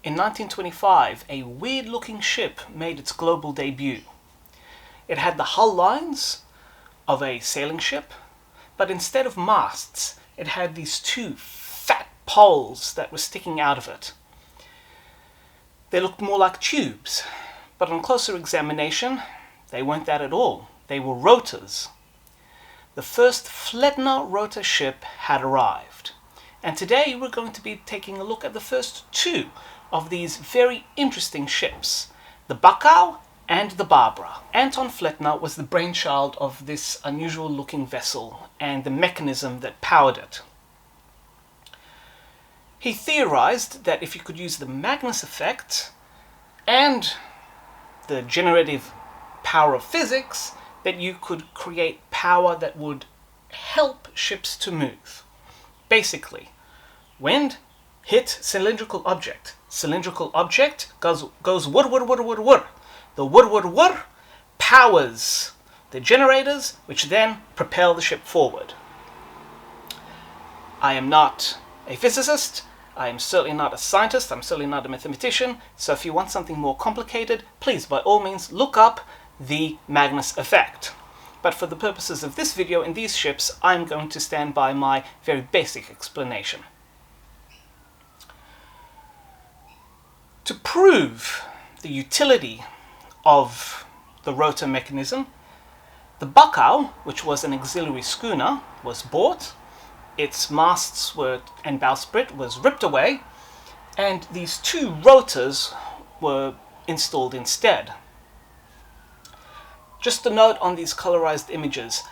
In 1925, a weird-looking ship made its global debut. It had the hull lines of a sailing ship, but instead of masts, it had these two fat poles that were sticking out of it. They looked more like tubes, but on closer examination, they weren't that at all. They were rotors. The first Flettner Rotor ship had arrived, and today we're going to be taking a look at the first two of these very interesting ships, the Buckau and the Barbara. Anton Flettner was the brainchild of this unusual looking vessel and the mechanism that powered it. He theorized that if you could use the Magnus Effect and the generative power of physics, that you could create power that would help ships to move. Basically, wind hit cylindrical object. Cylindrical object goes wood. The wood powers the generators, which then propel the ship forward. I am not a physicist. I am certainly not a scientist. I'm certainly not a mathematician. So if you want something more complicated, please, by all means, look up the Magnus Effect. But for the purposes of this video and these ships, I'm going to stand by my very basic explanation. To prove the utility of the rotor mechanism, the Buckau, which was an auxiliary schooner, was bought. Its masts and bowsprit was ripped away, and these two rotors were installed instead. Just a note on these colorized images.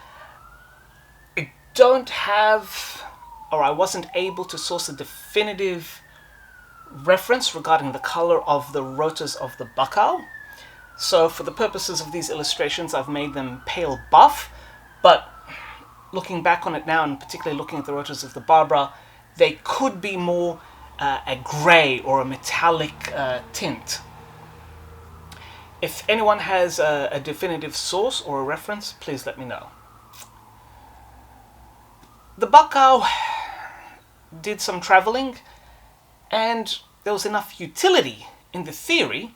I don't have, or I wasn't able to source a definitive reference regarding the color of the rotors of the Buckau. So for the purposes of these illustrations, I've made them pale buff, but looking back on it now, and particularly looking at the rotors of the Barbara, they could be more a gray or a metallic tint. If anyone has a definitive source or a reference, please let me know. The Buckau did some traveling, and there was enough utility in the theory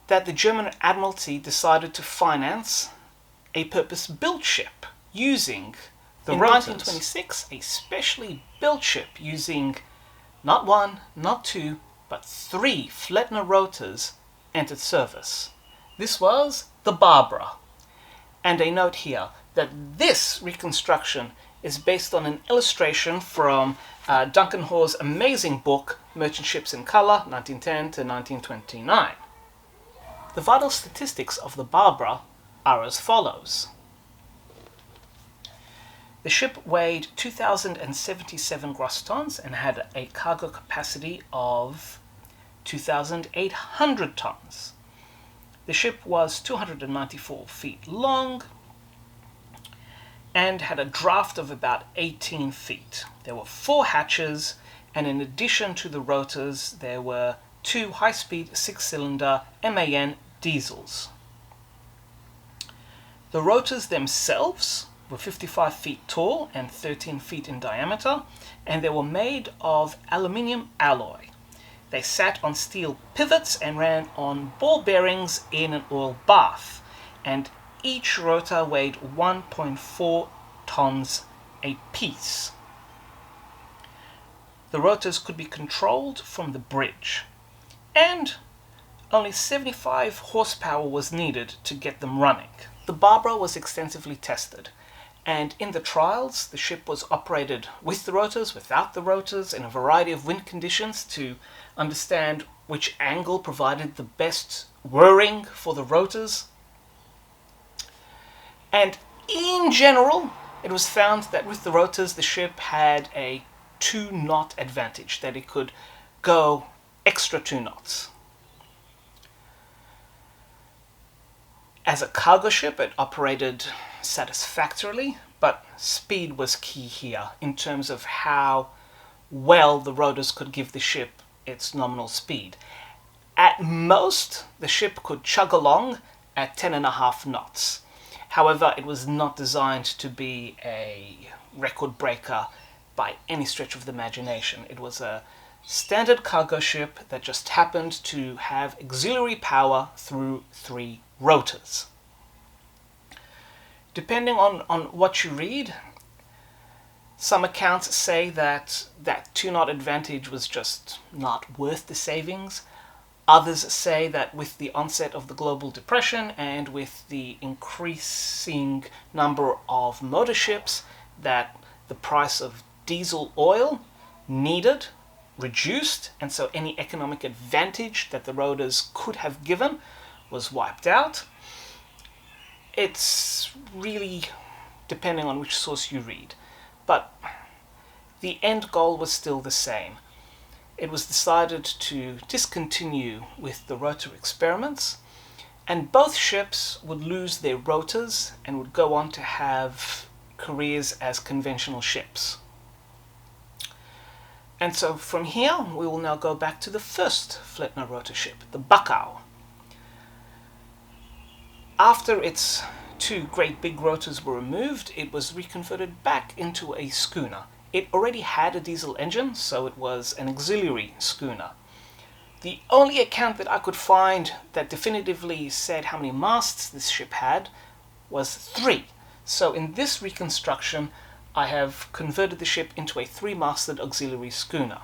that the German Admiralty decided to finance a purpose-built ship using the rotors. In 1926, a specially built ship using not one, not two, but three Flettner rotors entered service. This was the Barbara. And a note here that this reconstruction is based on an illustration from Duncan Hawes' amazing book, Merchant Ships in Color, 1910 to 1929. The vital statistics of the Barbara are as follows. The ship weighed 2,077 gross tons and had a cargo capacity of 2,800 tons. The ship was 294 feet long and had a draft of about 18 feet. There were 4 hatches, and in addition to the rotors, there were 2 high-speed 6-cylinder MAN diesels. The rotors themselves were 55 feet tall and 13 feet in diameter, and they were made of aluminium alloy. They sat on steel pivots and ran on ball bearings in an oil bath, and each rotor weighed 1.4 tons a piece. The rotors could be controlled from the bridge, and only 75 horsepower was needed to get them running. The Barbara was extensively tested, and in the trials, the ship was operated with the rotors, without the rotors, in a variety of wind conditions to understand which angle provided the best whirring for the rotors. And in general, it was found that with the rotors, the ship had a 2-knot advantage, that it could go extra 2 knots. As a cargo ship, it operated satisfactorily, but speed was key here in terms of how well the rotors could give the ship its nominal speed. At most, the ship could chug along at 10.5 knots. However, it was not designed to be a record breaker by any stretch of the imagination. It was a standard cargo ship that just happened to have auxiliary power through 3 rotors. Depending on what you read, some accounts say that 2-knot advantage was just not worth the savings. Others say that with the onset of the global depression and with the increasing number of motor ships, that the price of diesel oil needed reduced, and so any economic advantage that the rotors could have given was wiped out. It's really depending on which source you read, but the end goal was still the same. It was decided to discontinue with the rotor experiments, and both ships would lose their rotors and would go on to have careers as conventional ships. And so from here, we will now go back to the first Flettner rotor ship, the Buckau. After its 2 great big rotors were removed, it was reconverted back into a schooner. It already had a diesel engine, so it was an auxiliary schooner. The only account that I could find that definitively said how many masts this ship had was 3. So in this reconstruction, I have converted the ship into a 3-masted auxiliary schooner.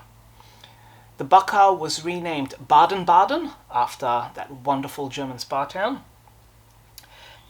The Buckau was renamed Baden-Baden, after that wonderful German spa town,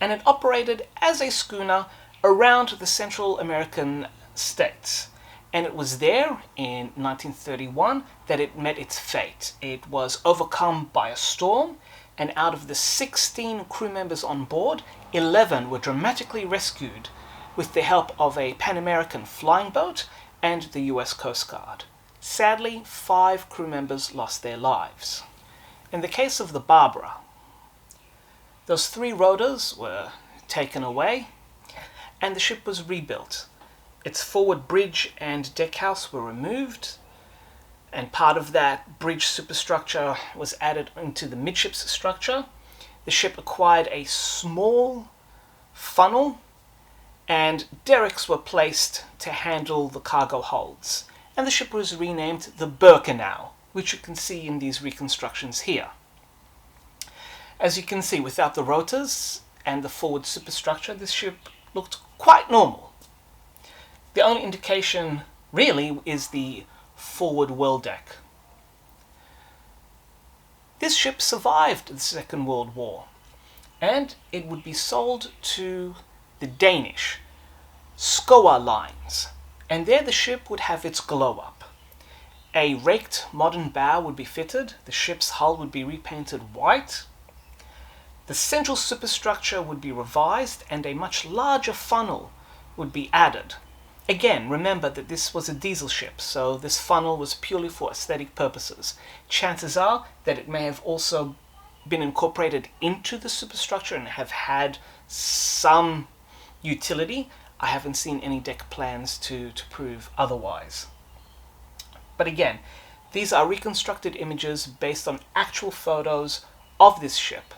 and it operated as a schooner around the Central American states. And it was there in 1931 that it met its fate. It was overcome by a storm, and out of the 16 crew members on board, 11 were dramatically rescued with the help of a Pan American flying boat and the US Coast Guard. Sadly, 5 crew members lost their lives. In the case of the Barbara, those 3 rotors were taken away and the ship was rebuilt. Its forward bridge and deckhouse were removed, and part of that bridge superstructure was added into the midships structure. The ship acquired a small funnel, and derricks were placed to handle the cargo holds. And the ship was renamed the Birkenau, which you can see in these reconstructions here. As you can see, without the rotors and the forward superstructure, this ship looked quite normal. The only indication, really, is the forward well deck. This ship survived the Second World War, and it would be sold to the Danish Skoa lines, and there the ship would have its glow-up. A raked modern bow would be fitted, the ship's hull would be repainted white, the central superstructure would be revised, and a much larger funnel would be added. Again, remember that this was a diesel ship, so this funnel was purely for aesthetic purposes. Chances are that it may have also been incorporated into the superstructure and have had some utility. I haven't seen any deck plans to prove otherwise. But again, these are reconstructed images based on actual photos of this ship.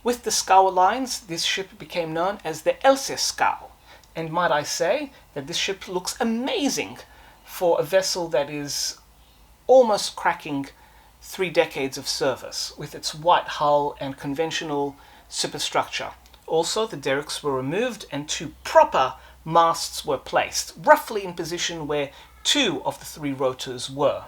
With the scow lines, this ship became known as the Else scow. And might I say that this ship looks amazing for a vessel that is almost cracking 3 decades of service, with its white hull and conventional superstructure. Also, the derricks were removed and 2 proper masts were placed, roughly in position where 2 of the 3 rotors were.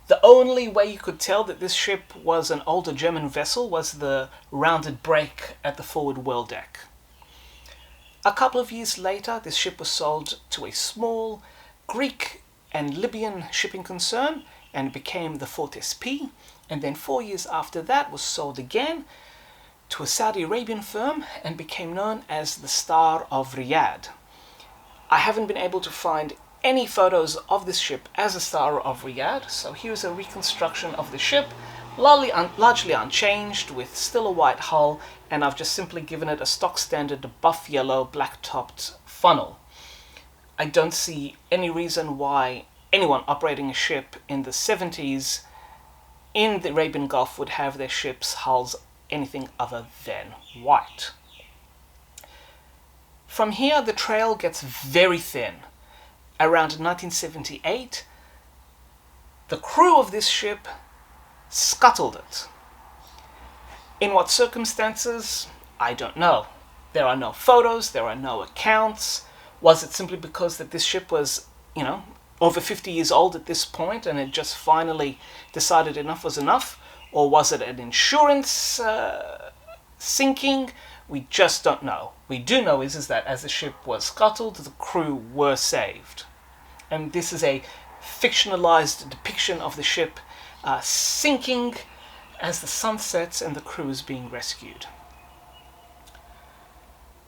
The only way you could tell that this ship was an older German vessel was the rounded break at the forward well deck. A couple of years later, this ship was sold to a small Greek and Libyan shipping concern and became the Fortis P, and then 4 years after that was sold again to a Saudi Arabian firm and became known as the Star of Riyadh. I haven't been able to find any photos of this ship as a Star of Riyadh, so here's a reconstruction of the ship, largely unchanged, with still a white hull, and I've just simply given it a stock standard buff yellow black-topped funnel. I don't see any reason why anyone operating a ship in the 70s in the Arabian Gulf would have their ship's hulls anything other than white. From here, the trail gets very thin. Around 1978, the crew of this ship scuttled it. In what circumstances? I don't know. There are no photos, there are no accounts. Was it simply because that this ship was, over 50 years old at this point and it just finally decided enough was enough? Or was it an insurance sinking? We just don't know. We do know is that as the ship was scuttled, the crew were saved. And this is a fictionalized depiction of the ship sinking as the sun sets and the crew is being rescued.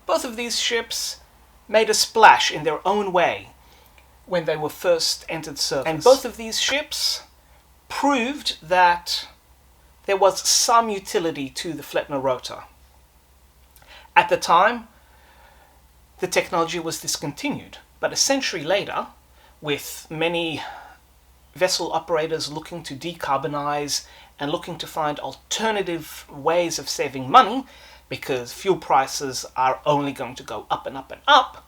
Both of these ships made a splash in their own way when they were first entered service. And both of these ships proved that there was some utility to the Flettner rotor. At the time, the technology was discontinued, but a century later, with many vessel operators looking to decarbonize and looking to find alternative ways of saving money, because fuel prices are only going to go up and up and up,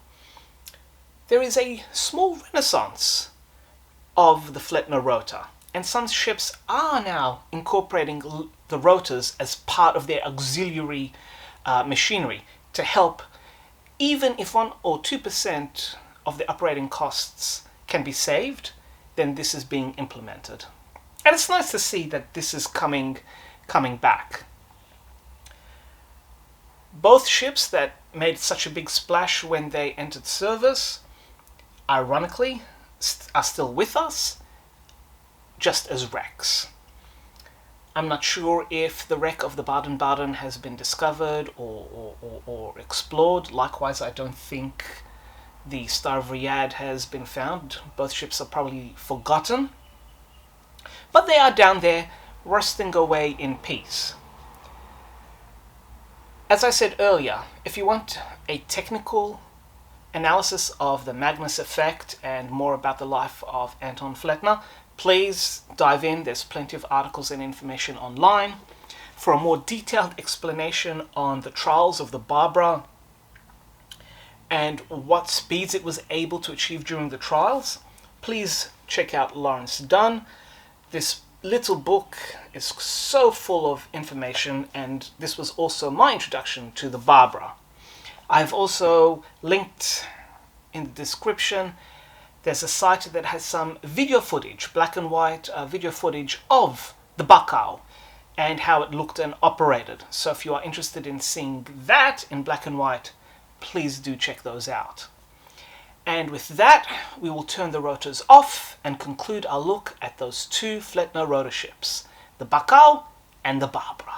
there is a small renaissance of the Flettner rotor. And some ships are now incorporating the rotors as part of their auxiliary machinery to help, even if 1 or 2% of the operating costs can be saved, then this is being implemented. And it's nice to see that this is coming back. Both ships that made such a big splash when they entered service, ironically, are still with us, just as wrecks. I'm not sure if the wreck of the Baden-Baden has been discovered or explored. Likewise, I don't think the Star of Riyadh has been found. Both ships are probably forgotten. But they are down there, rusting away in peace. As I said earlier, if you want a technical analysis of the Magnus Effect and more about the life of Anton Flettner, please dive in. There's plenty of articles and information online. For a more detailed explanation on the trials of the Barbara and what speeds it was able to achieve during the trials, please check out Lawrence Dunn. This little book is so full of information, and this was also my introduction to the Barbara. I've also linked in the description, there's a site that has some video footage, black and white video footage of the Buckau and how it looked and operated. So if you are interested in seeing that in black and white, please do check those out. And with that, we will turn the rotors off and conclude our look at those two Flettner rotor ships, the Buckau and the Barbara.